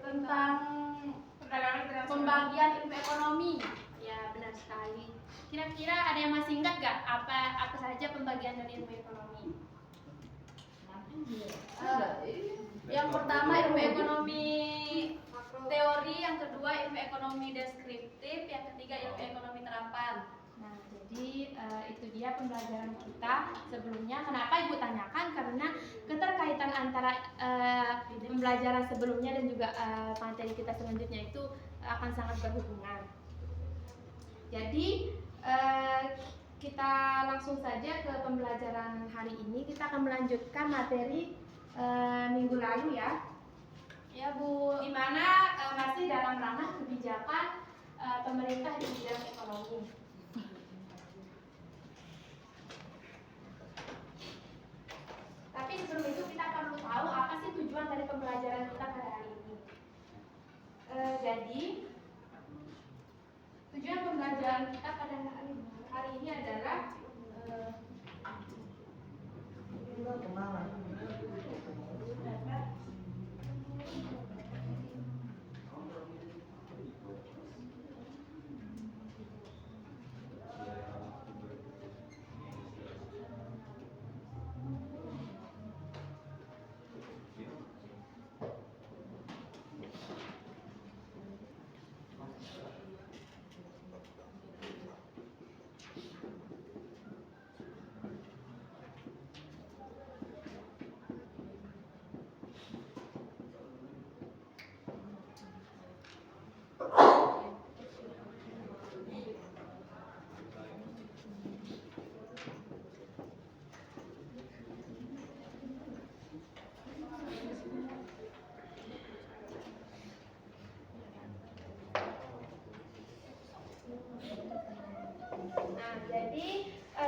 tentang pembagian ilmu ekonomi. Ya, benar sekali. Kira-kira ada yang masih ingat nggak apa saja pembagian dari ilmu ekonomi? Yang pertama ilmu ekonomi teori, yang kedua ilmu ekonomi deskriptif, yang ketiga ilmu ekonomi terapan. Nah, jadi itu dia pembelajaran kita sebelumnya. Kenapa Ibu tanyakan? Karena keterkaitan antara pembelajaran sebelumnya dan juga materi kita selanjutnya itu akan sangat berhubungan. Jadi kita langsung saja ke pembelajaran hari ini. Kita akan melanjutkan materi minggu lalu ya. Ya Bu, di mana masih dalam ranah kebijakan pemerintah di bidang ekonomi. Tapi sebelum itu kita perlu tahu apa sih tujuan dari pembelajaran kita pada hari ini. Jadi tujuan pembelajaran kita pada hari ini adalah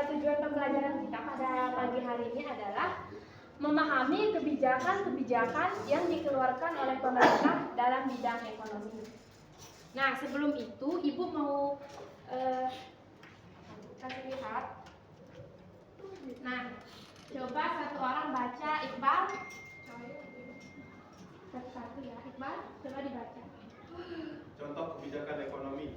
tujuan pembelajaran kita pada pagi hari ini adalah memahami kebijakan-kebijakan yang dikeluarkan oleh pemerintah dalam bidang ekonomi. Nah, sebelum itu Ibu mau kasih lihat. Nah, coba satu orang baca. Iqbal. Satu-satu ya, Iqbal, coba dibaca. Contoh kebijakan ekonomi.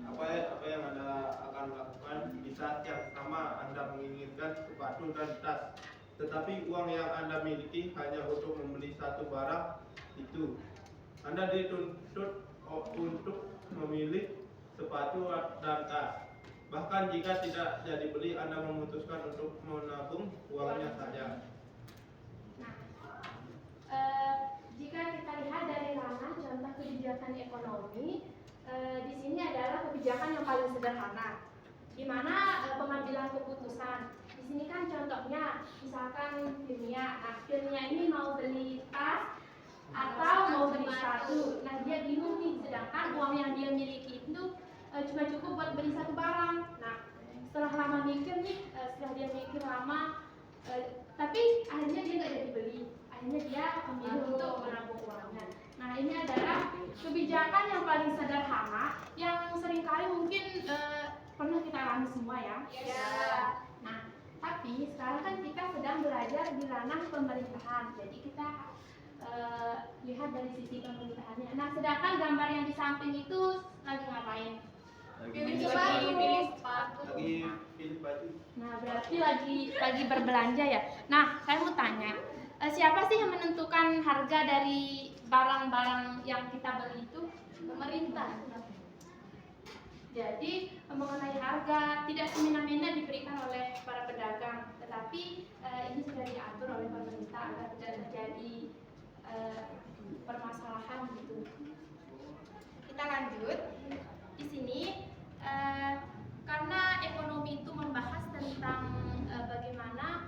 Apa yang Anda akan lakukan di saat yang sama Anda menginginkan sepatu dan tas, tetapi uang yang Anda miliki hanya untuk membeli satu barang itu. Anda dituntut untuk memilih sepatu dan tas. Bahkan jika tidak jadi beli, Anda memutuskan untuk menabung uangnya saja. Nah, jika kita lihat dari ranah contoh kebijakan ekonomi, di sini adalah kebijakan yang paling sederhana, di mana pengambilan keputusan. Di sini kan contohnya, misalkan Firnia. Nah, Firnia ini mau beli tas atau mau beli sepatu. Nah, dia bingung nih, sedangkan uang yang dia miliki itu cuma cukup buat beli satu barang. Nah, setelah lama mikir nih, setelah dia mikir lama, tapi akhirnya dia nggak jadi beli. Akhirnya dia memilih untuk menabung uangnya. Nah, ini adalah kebijakan yang paling sederhana yang seringkali mungkin pernah kita alami semua ya. Nah, tapi sekarang kan kita sedang belajar di ranah pemerintahan. Jadi kita lihat dari sisi pemerintahannya. Nah, sedangkan gambar yang di samping itu lagi ngapain? Pilih sepatu. Lagi pilih baju. Nah, berarti lagi berbelanja ya. Nah, saya mau tanya, siapa sih yang menentukan harga dari barang-barang yang kita beli itu? Pemerintah. Jadi mengenai harga tidak semena-mena diberikan oleh para pedagang, tetapi ini sudah diatur oleh pemerintah agar tidak terjadi permasalahan gitu. Kita lanjut. Di sini karena ekonomi itu membahas tentang bagaimana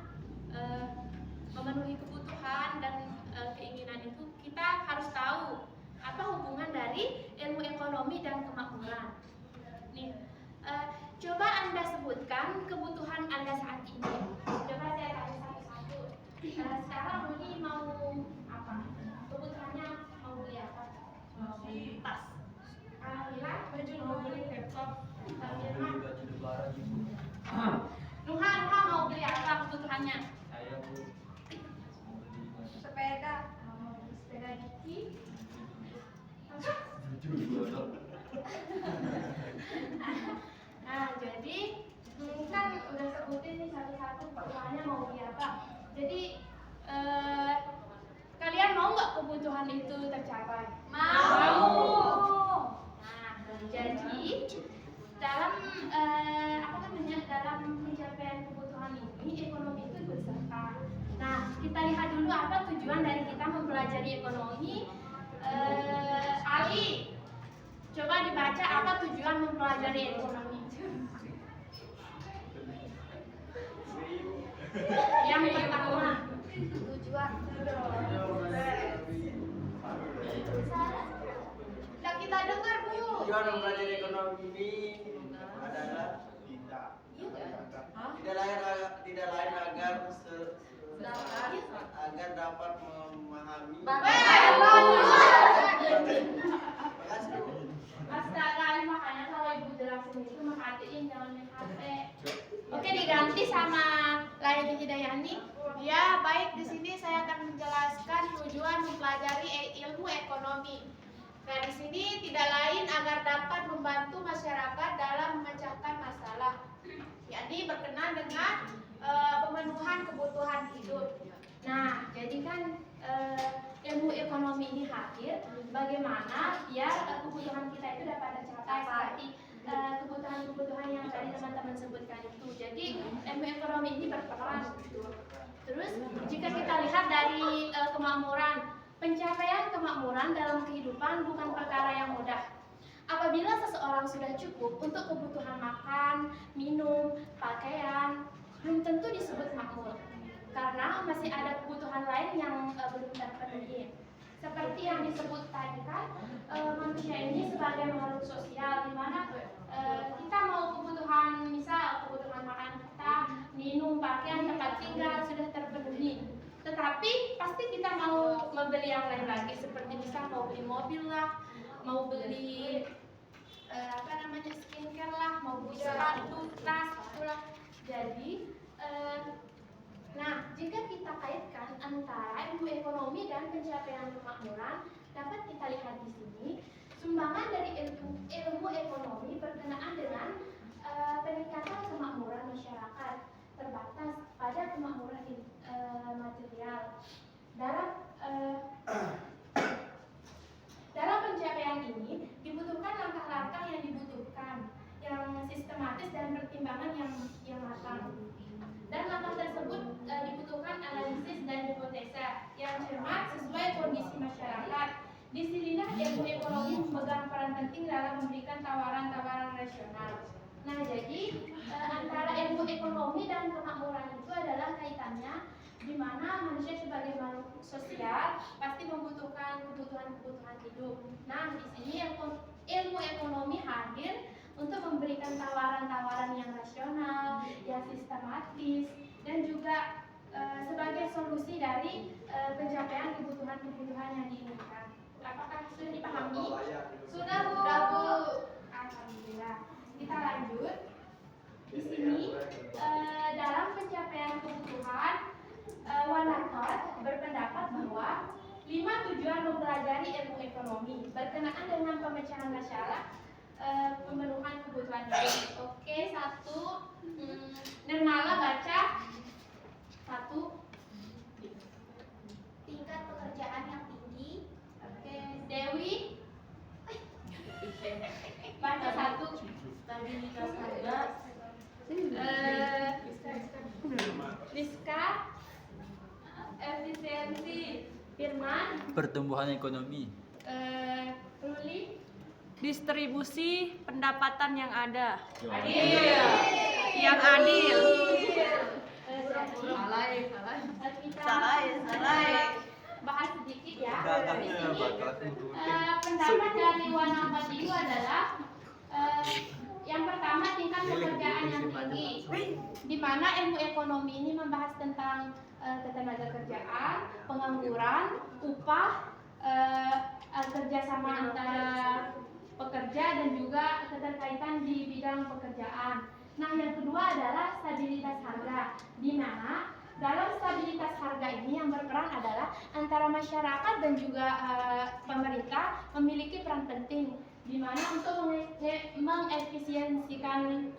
memenuhi kebutuhan dan keinginan itu, kita harus tahu apa hubungan dari ilmu ekonomi dan kemakmuran. Nih, coba Anda sebutkan kebutuhan Anda saat ini. Coba saya tanya satu-satu. Sekarang Rudi mau apa? Kebutuhannya mau beli apa? Tas. Alhamdulillah, mau beli laptop. Nuha mau beli apa kebutuhannya? Saya mau beli sepeda. Mau beli sepeda Diki. kebutuhan itu tercapai? Mau. Nah, jadi dalam dalam pencapaian kebutuhan ini ekonomi itu berserta. Nah, kita lihat dulu apa tujuan dari kita mempelajari ekonomi. Ali, coba dibaca apa tujuan mempelajari ekonomi. Yang pertama, Tujuan. Nah, kita dengar Bu. Tujuan mempelajari ekonomi adalah tidak lain agar agar dapat memahami. Astaga, makanya kalau ibu jelasin itu merhatiin jangan main HP. Oke, diganti sama Layani Hidayani. Ya, baik, di sini saya akan menjelaskan tujuan mempelajari ilmu ekonomi. Nah, di sini tidak lain agar dapat membantu masyarakat dalam memecahkan masalah, yakni berkenaan dengan pemenuhan kebutuhan hidup. Nah, jadi kan ilmu ekonomi ini hadir bagaimana ya kebutuhan kita itu dapat tercapai seperti kebutuhan-kebutuhan yang tadi teman-teman sebutkan itu. Jadi ilmu ekonomi ini berperan. Terus jika kita lihat dari kemakmuran, pencapaian kemakmuran dalam kehidupan bukan perkara yang mudah. Apabila seseorang sudah cukup untuk kebutuhan makan, minum, pakaian, belum tentu disebut makmur. Karena masih ada kebutuhan lain yang belum terpenuhi. Seperti yang disebut tadi kan, manusia ini sebagai makhluk sosial, di mana kita mau kebutuhan, misal kebutuhan makan kita, minum, pakaian, tempat tinggal sudah terpenuhi. Tetapi pasti kita mau membeli yang lain lagi, seperti misal mau beli mobil lah, mau beli skincare lah, mau beli sepatu, tas, itulah. Jadi nah, jika kita kaitkan antara ilmu ekonomi dan pencapaian kemakmuran, dapat kita lihat di sini sumbangan dari ilmu ekonomi berkenaan dengan peningkatan kemakmuran masyarakat terbatas pada kemakmuran material. Dalam pencapaian ini dibutuhkan langkah-langkah yang dibutuhkan, yang sistematis dan pertimbangan yang matang. Dan langkah tersebut dibutuhkan analisis dan hipotesa yang cermat sesuai kondisi masyarakat. Disinilah ilmu ekonomi memegang peran penting dalam memberikan tawaran-tawaran rasional. Nah, jadi antara ilmu ekonomi dan kemakmuran itu adalah kaitannya, di mana manusia sebagai makhluk sosial pasti membutuhkan kebutuhan hidup. Nah, di sini ilmu ekonomi hadir untuk memberikan tawaran-tawaran yang rasional, yang sistematis, dan juga sebagai solusi dari pencapaian kebutuhan-kebutuhan yang diinginkan. Apakah sudah dipahami? Sudah, Bu. Alhamdulillah. Kita lanjut. Di sini dalam pencapaian kebutuhan, Wanakot berpendapat bahwa 5 tujuan mempelajari ilmu ekonomi berkenaan dengan pemecahan masalah pemenuhan kebutuhan hidup. Oke, 1. Nirmala baca. 1. Tingkat pekerjaan yang tinggi. Oke, Dewi baca 1. Stabilitas harga. Rizka efisiensi. Firman Pertumbuhan ekonomi. Ruli Distribusi pendapatan yang ada. adil. Yang adil. Salah. Bahas sedikit ya. Di sini pendapat dari Wanakot itu adalah yang pertama tingkat pekerjaan yang tinggi, di mana ilmu ekonomi ini membahas tentang ketenagakerjaan, pengangguran, upah, kerjasama antara pekerja dan juga keterkaitan di bidang pekerjaan. Nah, yang kedua adalah stabilitas harga, di mana dalam stabilitas harga ini yang berperan adalah antara masyarakat dan juga pemerintah memiliki peran penting, di mana untuk mengefisiensikan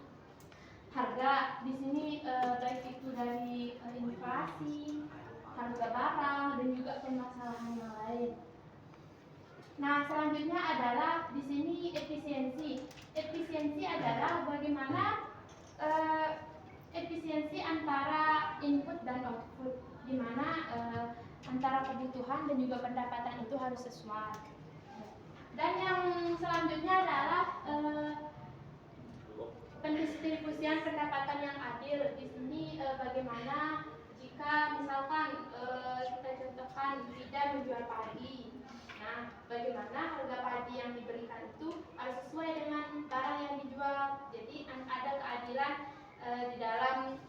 harga di sini baik itu dari inflasi, harga barang dan juga permasalahan yang lain. Nah, selanjutnya adalah di sini efisiensi. Efisiensi adalah bagaimana efisiensi antara input dan output, di mana antara kebutuhan dan juga pendapatan itu harus sesuai. Dan yang selanjutnya adalah pendistribusian pendapatan yang adil. Di sini bagaimana jika misalkan kita contohkan bidan menjual padi. Nah, bagaimana harga padi yang diberikan itu harus sesuai dengan barang yang dijual. Jadi ada keadilan di dalam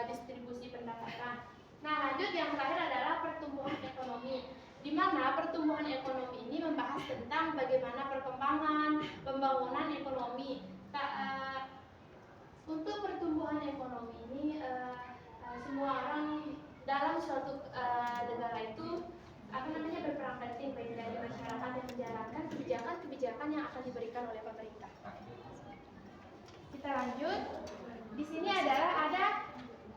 distribusi pendapatan. Nah, lanjut yang terakhir adalah pertumbuhan ekonomi, di mana pertumbuhan ekonomi ini membahas tentang bagaimana perkembangan pembangunan ekonomi. Untuk pertumbuhan ekonomi ini semua orang dalam suatu negara itu berperan penting baik dari masyarakat yang menjalankan kebijakan-kebijakan yang akan diberikan oleh pemerintah. Kita lanjut. Di sini ada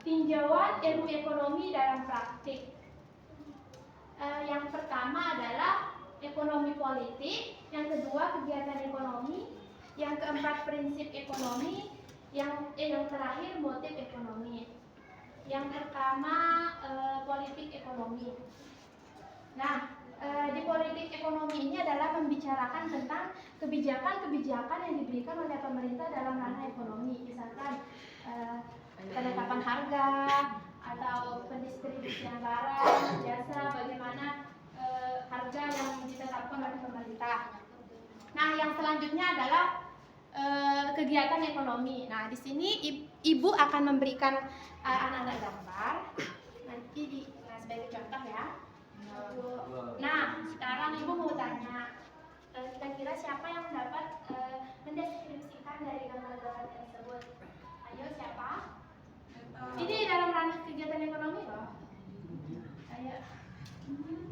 tinjauan ilmu ekonomi dalam praktik. Yang pertama adalah ekonomi politik, yang kedua kegiatan ekonomi, yang keempat prinsip ekonomi, yang terakhir motif ekonomi. Yang pertama politik ekonomi. Nah, di politik ekonomi ini adalah membicarakan tentang kebijakan-kebijakan yang diberikan oleh pemerintah dalam ranah ekonomi, misalkan penetapan harga atau pendistribusian barang, jasa, bagaimana harga yang ditetapkan oleh pemerintah. Nah, yang selanjutnya adalah kegiatan ekonomi. Nah, di sini ibu akan memberikan anak-anak gambar. Nanti sebagai contoh ya. Nah, sekarang ibu mau tanya, kira-kira siapa yang dapat mendeskripsikan dari gambar-gambar tersebut? Ayo, siapa? Ini dalam ranah kegiatan ekonomi loh. Ayo.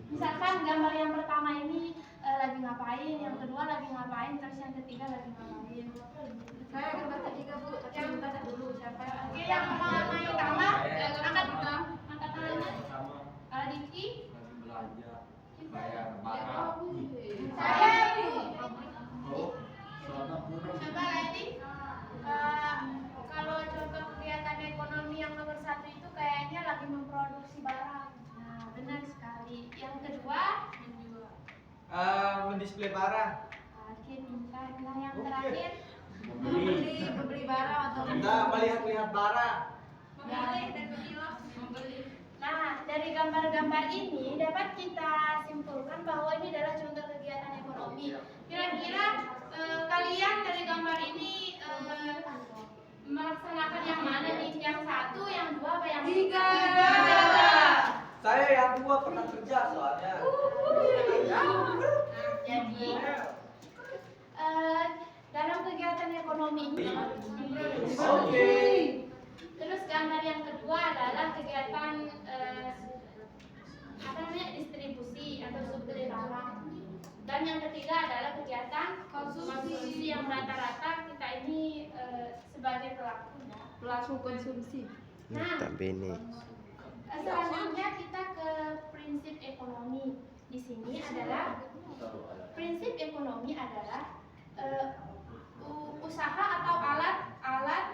Misalkan gambar yang pertama ini lagi ngapain, yang kedua lagi ngapain, terus yang ketiga lagi ngapain. Saya gambar ketiga bu, tapi yang kata dulu siapa? Oke, yang pertama angkat tangannya. Diki. Bayar barang. Saya coba lagi. Kalau contoh kegiatan ekonomi yang nomor 1 itu kayaknya lagi memproduksi barang. Nah, benar sekali. Yang kedua Mendisplay barang. oke, pintar. Nah, yang terakhir Membeli barang atau Nah, melihat-lihat barang. Nah, dari gambar-gambar ini dapat kita simpulkan bahwa ini adalah contoh kegiatan ekonomi. Kira-kira kalian dari gambar ini melaksanakan yang mana nih? Yang satu, yang dua, apa yang tiga? Saya yang dua pernah kerja soalnya. Jadi dalam kegiatan ekonomi ini, Oke. terus gambar yang kedua adalah kegiatan distribusi atau suplai barang. Dan yang ketiga adalah kegiatan konsumsi yang rata-rata kita ini sebagai pelaku konsumsi. Nah, selanjutnya kita ke prinsip ekonomi. Di sini adalah prinsip ekonomi adalah usaha atau alat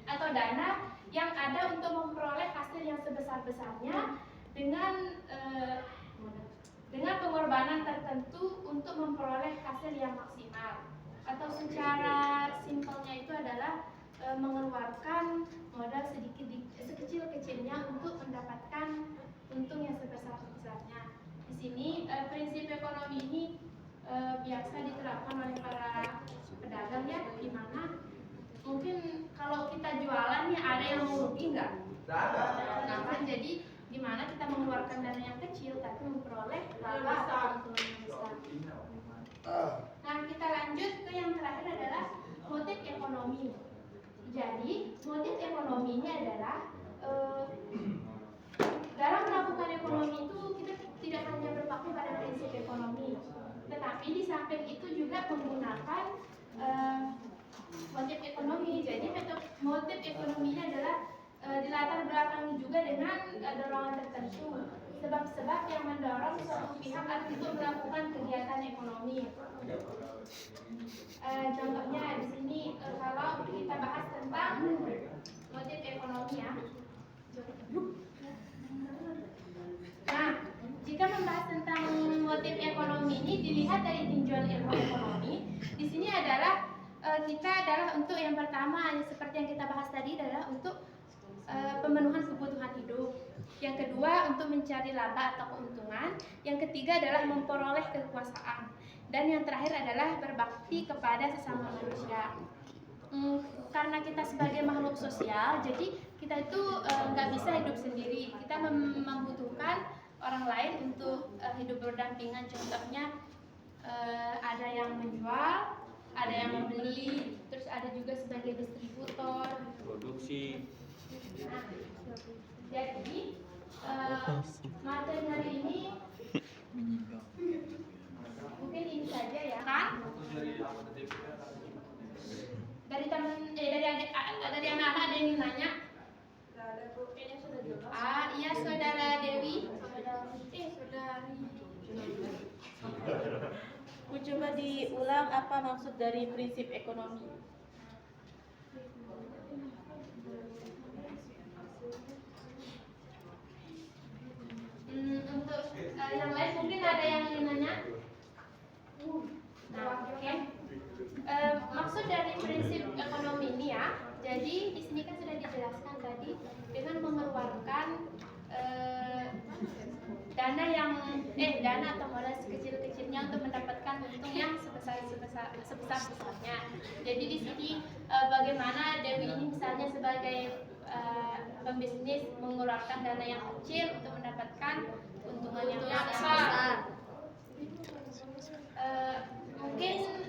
atau dana yang ada untuk memperoleh hasil yang sebesar-besarnya dengan pengorbanan tertentu untuk memperoleh hasil yang maksimal. Atau secara simpelnya itu adalah mengeluarkan modal sekecil-kecilnya untuk mendapatkan untung yang sebesar-besarnya. Di sini prinsip ekonomi ini biasa diterapkan oleh para pedagang ya, di mana mungkin kalau kita jualan nih ada yang mau rugi nggak? Nah, kan jadi di mana kita mengeluarkan dana yang kecil tapi memperoleh laba atau keuntungan yang besar. Nah, kita lanjut ke yang terakhir adalah motif ekonomi. Jadi motif ekonomi ini adalah dalam melakukan ekonomi itu kita tidak hanya berpaku pada prinsip ekonomi, tetapi di samping itu juga menggunakan motif ekonomi. Jadi motif ekonominya adalah dilatar belakangi juga dengan dorongan tertentu. sebab-sebab yang mendorong suatu pihak untuk melakukan kegiatan ekonomi. Contohnya di sini kalau kita bahas tentang motif ekonomi ya. Nah, jika membahas tentang motif ekonomi ini dilihat dari tinjauan ilmu ekonomi, di sini adalah kita adalah untuk yang pertama seperti yang kita bahas tadi adalah untuk pemenuhan kebutuhan hidup. Yang kedua untuk mencari laba atau keuntungan. Yang ketiga adalah memperoleh kekuasaan. Dan yang terakhir adalah berbakti kepada sesama manusia. Karena kita sebagai makhluk sosial, jadi kita itu nggak bisa hidup sendiri. Kita membutuhkan orang lain untuk hidup berdampingan. Contohnya ada yang menjual, ada yang membeli, terus ada juga sebagai distributor. Produksi. Nah, jadi materi hari ini mungkin ini saja ya kan? Dari teman dari anak-anak ada yang ingin nanya? Iya saudara Dewi. Saudari. Coba diulang apa maksud dari prinsip ekonomi? Untuk yang lain mungkin ada yang ingin nanya? Nah, oke. Maksud dari prinsip ekonomi ini ya. Jadi di sini kan sudah dijelaskan tadi dengan mengeluarkan dana atau modal sekecil-kecilnya untuk mendapatkan untung yang sebesar-besarnya. Jadi di sini bagaimana Dewi ini misalnya sebagai pembisnis mengeluarkan dana yang kecil untuk mendapatkan keuntungan yang besar. Mungkin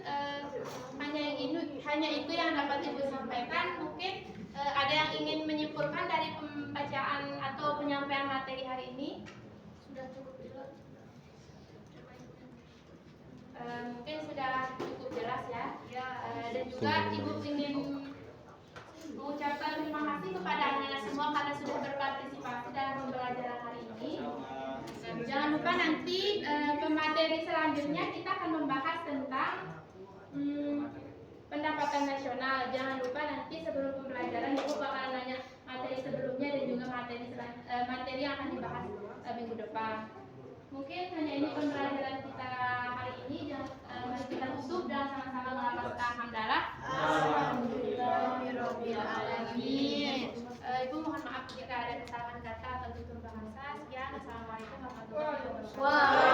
hanya itu yang dapat Ibu sampaikan. Mungkin ada yang ingin menyimpulkan dari pembacaan atau penyampaian materi hari ini? Sudah cukup jelas. Mungkin sudah cukup jelas ya. Dan juga Ibu ingin mengucapkan terima kasih kepada anak-anak semua karena sudah berpartisipasi dalam pembelajaran hari ini. Jangan lupa nanti pemateri selanjutnya kita akan membahas tentang pendapatan nasional. Jangan lupa nanti sebelum pembelajaran Ibu bakal nanya materi sebelumnya dan juga materi yang akan dibahas minggu depan. Mungkin hanya ini pembelajaran kita hari ini. Mari kita tutup dan sama-sama melafazkan hamdalah. Alhamdulillahirobbilalamin. Ibu mohon maaf jika ada kesalahan kata atau tutur bahasa. Sekian. Assalamualaikum warahmatullahi wabarakatuh.